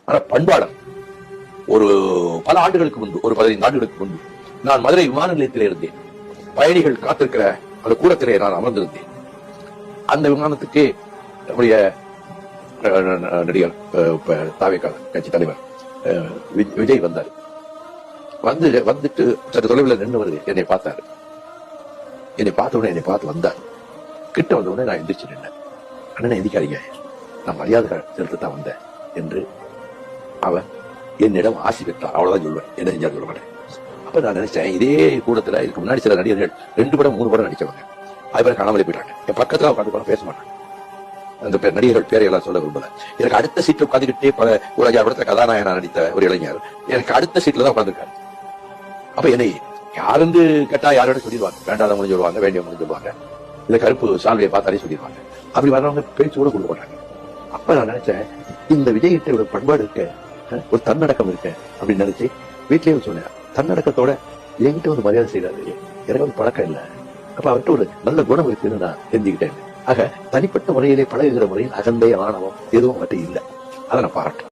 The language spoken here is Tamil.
ஆனா பண்பாளர். ஒரு பல ஆண்டுகளுக்கு முன்பு, ஒரு 15 ஆண்டுகளுக்கு முன்பு நான் மதுரை விமான நிலையத்தில் இருந்தேன். பயணிகள் காத்திருக்கிற அந்த கூடத்திலே நான் அமர்ந்திருந்தேன். அந்த விமானத்துக்கு நம்முடைய நடிகர் தாவேகா கட்சி தலைவர் விஜய் வந்தார். வந்துட்டு சற்று தொலைவில் நின்றவர் என்னை பார்த்தாரு. என்னை பார்த்த உடனே என்னை பார்த்து வந்தார். கிட்ட வந்த உடனே நான் எந்திரிச்சு நின்றேன். அண்ணனை எந்திக்காதீங்க, நான் மரியாதை செலுத்தத்தான் வந்தேன் என்று அவர் என்னிடம் ஆசி பெற்றார். அவ்வளவுதான் சொல்லுவேன், என்ன செஞ்சாலும் சொல்ல மாட்டேன். அப்ப நான் நினைச்சேன், இதே கூடத்துல இதுக்கு முன்னாடி சில நடிகர்கள் 2 படம் 3 படம் நடிச்சவங்க அதுபோல காணாமலே போயிட்டாங்க. என் பக்கத்துல உட்காந்து பேச மாட்டாங்க. அந்த நடிகர்கள் பேரை எல்லாம் சொல்ல விரும்பல. எனக்கு அடுத்த சீட்ல உட்காந்துக்கிட்டே ஒரு 5 படத்துல கதாநாயகனா நடித்த ஒரு இளைஞர் எனக்கு அடுத்த சீட்ல தான் உட்காந்துருக்காரு. அப்ப என்னை யாருந்து கேட்டா யாரோட சொல்லிடுவாங்க, வேண்டாதவங்க சொல்லுவாங்க, வேண்டியவங்க சொல்லுவாங்க, இல்ல கருப்பு சால்வையை பார்த்தாலே சொல்லிடுவாங்க. அப்படி வர்றவங்க பேச்சு கூட கொடுக்க மாட்டாங்க. அப்ப நான் நினைச்சேன், இந்த விஜய்கிட்ட ஒரு பண்பாடு இருக்க, ஒரு தன்னடக்கம் இருக்க அப்படின்னு நினைச்சு வீட்லயே சொன்னேன். தன்னடக்கத்தோட என்கிட்ட ஒரு மரியாதை செய்யறாரு, எனக்கு ஒரு பழக்கம் இல்லை. அப்ப அவர்கிட்ட ஒரு நல்ல குணம் இருக்குன்னு நான் தெரிஞ்சுக்கிட்டேன். ஆக தனிப்பட்ட முறையிலே பழகுகிற முறையில் அகந்தை ஆணவம் எதுவும் அவர்கிட்ட இல்லை. அதை நான் பாராட்டுறேன்.